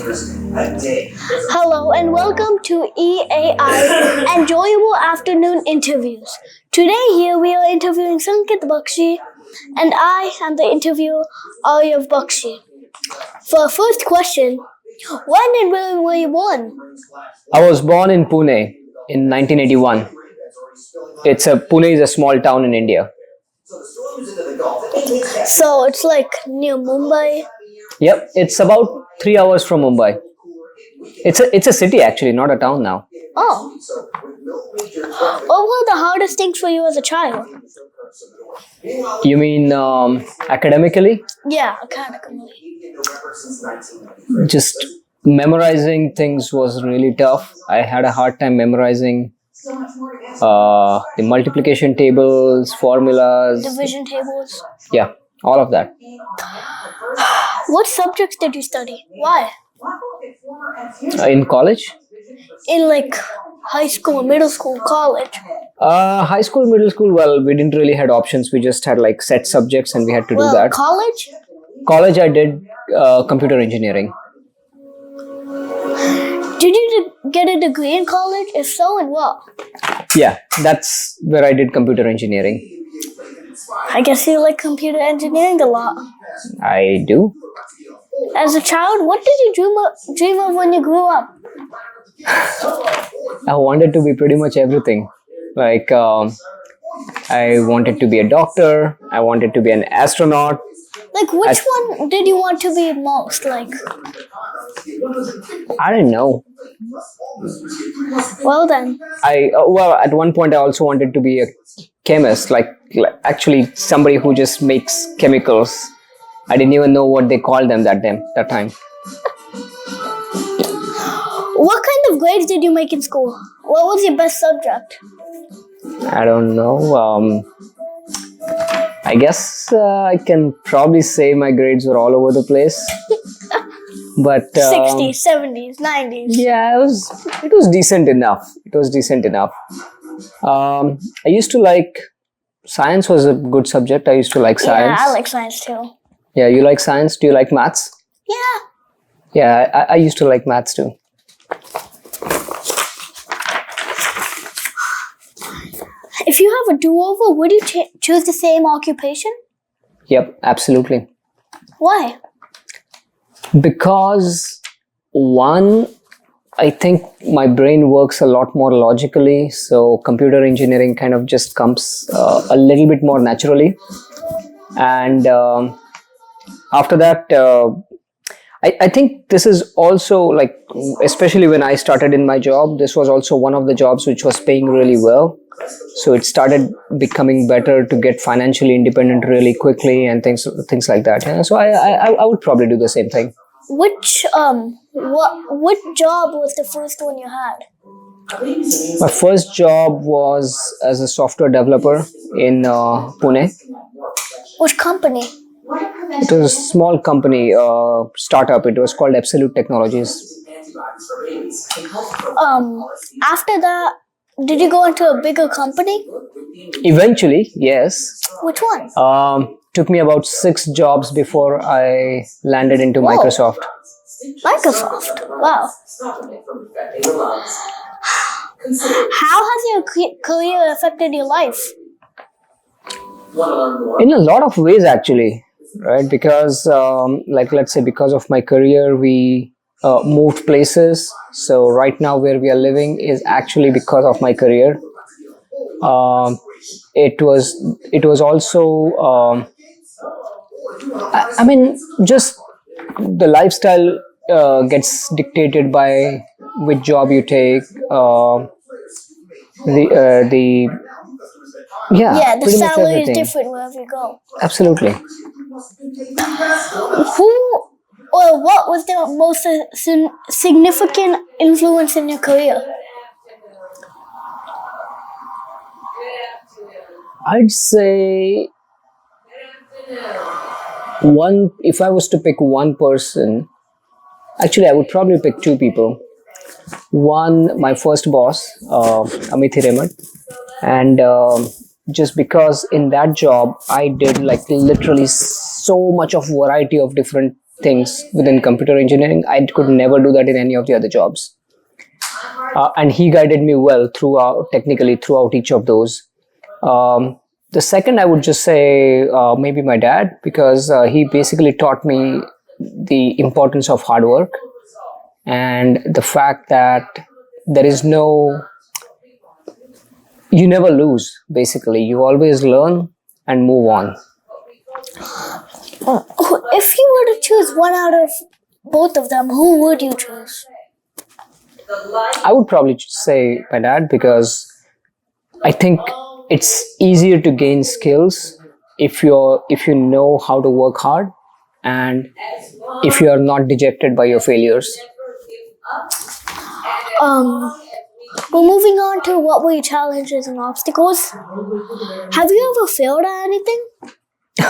Hello and welcome to EAI Enjoyable Afternoon Interviews. Today here we are interviewing Sanket Bakshi and I am the interviewer Aaryav Bakshi. For our first question, when and where were you born? I was born in Pune in 1981. Pune is a small town in India. So it's like near Mumbai. Yep, it's about 3 hours from Mumbai. It's a city actually, not a town now. Oh. What were the hardest things for you as a child? You mean academically? Yeah, academically. Just memorizing things was really tough. I had a hard time memorizing the multiplication tables, formulas. Division tables. Yeah, all of that. What subjects did you study? Why? In college? In like high school, middle school, college. High school, middle school, well, we didn't really had options. We just had like set subjects and we had to do that. College? College, I did computer engineering. Did you get a degree in college? If so, in what? Yeah, that's where I did computer engineering. I guess you like computer engineering a lot. I do. As a child, what did you dream of when you grew up? I wanted to be pretty much everything. Like, I wanted to be a doctor. I wanted to be an astronaut. Like, which one did you want to be most? Like, I don't know. Well then. At one point I also wanted to be a chemist, like actually somebody who just makes chemicals. I didn't even know what they called them that time. What kind of grades did you make in school? What was your best subject? I don't know. I guess I can probably say my grades were all over the place. But 60s, 70s, 90s. Yeah, it was decent enough. I used to like science was a good subject. I used to like science. Yeah, I like science too. Yeah, you like science? Do you like maths? Yeah. Yeah, I used to like maths too. If you have a do-over, would you choose the same occupation? Yep, absolutely. Why? Because one, I think my brain works a lot more logically, so computer engineering kind of just comes a little bit more naturally. And after that, I think this is also like, especially when I started in my job, this was also one of the jobs which was paying really well. So it started becoming better to get financially independent really quickly and things like that. Yeah? So I would probably do the same thing. Which job was the first one you had? My first job was as a software developer in Pune. Which company? It was a small company, startup. It was called Absolute Technologies. After that, did you go into a bigger company? Eventually, yes. Which one? Took me about 6 jobs before I landed into Whoa. Microsoft. Microsoft. Wow. How has your career affected your life? In a lot of ways, actually, right? Because, let's say, because of my career, we moved places. So right now, where we are living is actually because of my career. It was also. I mean, just the lifestyle gets dictated by which job you take. Yeah, the salary is different wherever you go. Absolutely. Who or what was the most significant influence in your career? I'd say if I was to pick one person, actually I would probably pick 2 people. One, my first boss, Amit Hiremat, and just because in that job I did like literally so much of variety of different things within computer engineering. I could never do that in any of the other jobs. And he guided me well throughout, technically throughout each of those. The second, I would just say maybe my dad, because he basically taught me the importance of hard work and the fact that there is no, you never lose, basically. You always learn and move on. If you were to choose one out of both of them, who would you choose? I would probably say my dad, because I think it's easier to gain skills if you know how to work hard, and if you are not dejected by your failures. Um, we're moving on to what were your challenges and obstacles. Have you ever failed at anything?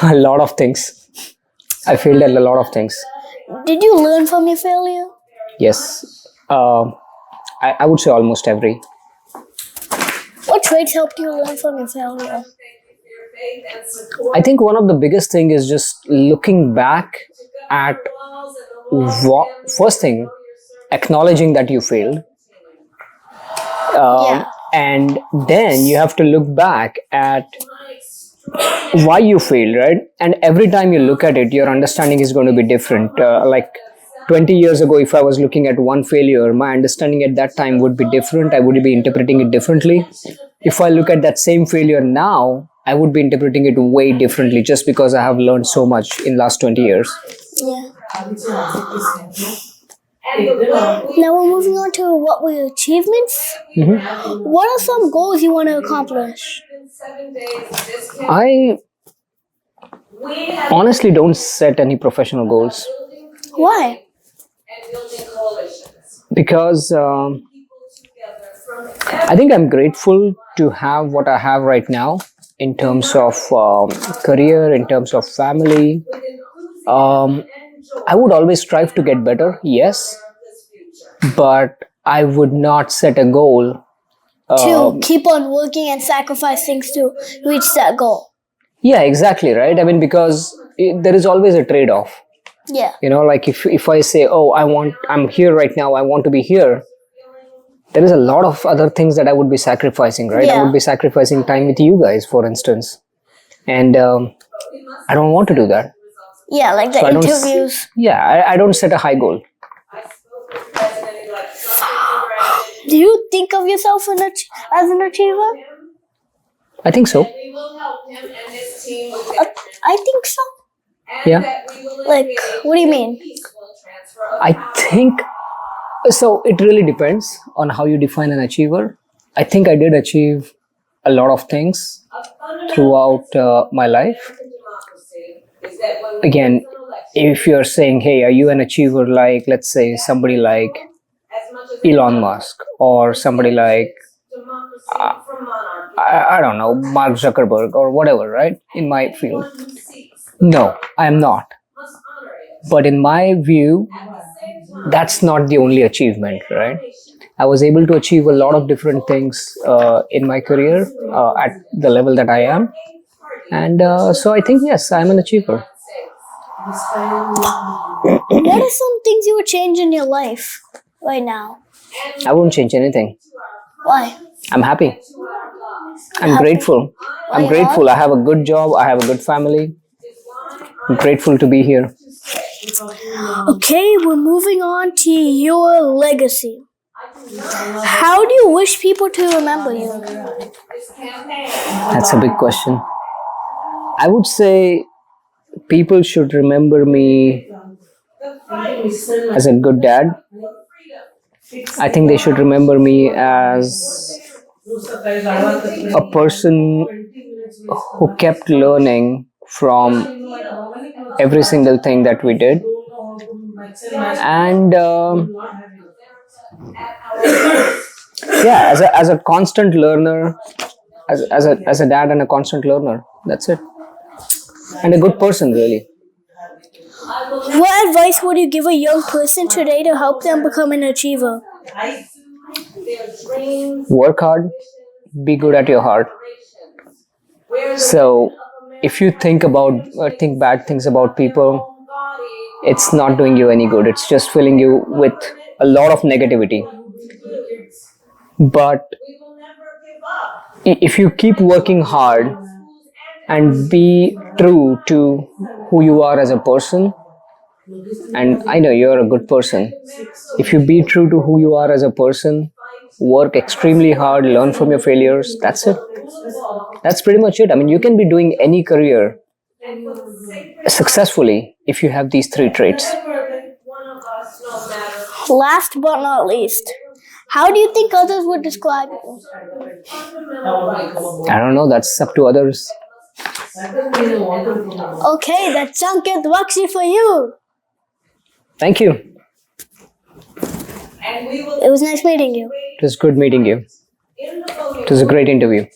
A lot of things. I failed at a lot of things. Did you learn from your failure? Yes. I would say almost every. What traits helped you learn from your failure? I think one of the biggest thing is just looking back at first thing, acknowledging that you failed. Yeah. And then you have to look back at why you failed, right? And every time you look at it, your understanding is going to be different. Like 20 years ago, if I was looking at one failure, my understanding at that time would be different. I would be interpreting it differently. If I look at that same failure now, I would be interpreting it way differently, just because I have learned so much in last 20 years. Yeah. Now we're moving on to what were your achievements. What are some goals you want to accomplish? I honestly don't set any professional goals, Why? because I think I'm grateful to have what I have right now in terms of career, in terms of family. I would always strive to get better, yes, but I would not set a goal. To keep on working and sacrifice things to reach that goal. Yeah, exactly, right? I mean, because there is always a trade-off. Yeah. You know, like if I say, oh, I'm here right now, I want to be here, there is a lot of other things that I would be sacrificing, right? I Yeah. would be sacrificing time with you guys, for instance, and I don't want to do that. Yeah, like the I don't interviews. Yeah, I don't set a high goal. Do you think of yourself as an achiever? I think so. I think so. Yeah, Like, what do you mean? I think so. It really depends on how you define an achiever. I think I did achieve a lot of things throughout my life. Again, if you're saying, hey, are you an achiever, like, let's say somebody like Elon Musk, or somebody like I don't know, Mark Zuckerberg or whatever, right? In my field, no, I am not. But in my view, that's not the only achievement, right? I was able to achieve a lot of different things in my career at the level that I am, and so I think yes, I'm an achiever. What are some things you would change in your life right now? I won't change anything. Why? I'm happy. I'm grateful. I'm grateful. I have a good job. I have a good family. I'm grateful to be here. Okay, we're moving on to your legacy. How do you wish people to remember you? That's a big question. I would say people should remember me as a good dad. I think they should remember me as a person who kept learning from every single thing that we did, and yeah, as a constant learner, as a dad and a constant learner. That's it, and a good person, really. What advice would you give a young person today to help them become an achiever? Work hard, be good at your heart. So if you think bad things about people, it's not doing you any good. It's just filling you with a lot of negativity. But if you keep working hard and be true to who you are as a person, and I know you're a good person, if you be true to who you are as a person, work extremely hard, learn from your failures, that's it. That's pretty much it. I mean, you can be doing any career successfully if you have these three traits. Last but not least, how do you think others would describe you? I don't know, that's up to others. Okay, that's Sanket Bakshi for you. Thank you. It was nice meeting you. It was good meeting you. It was a great interview.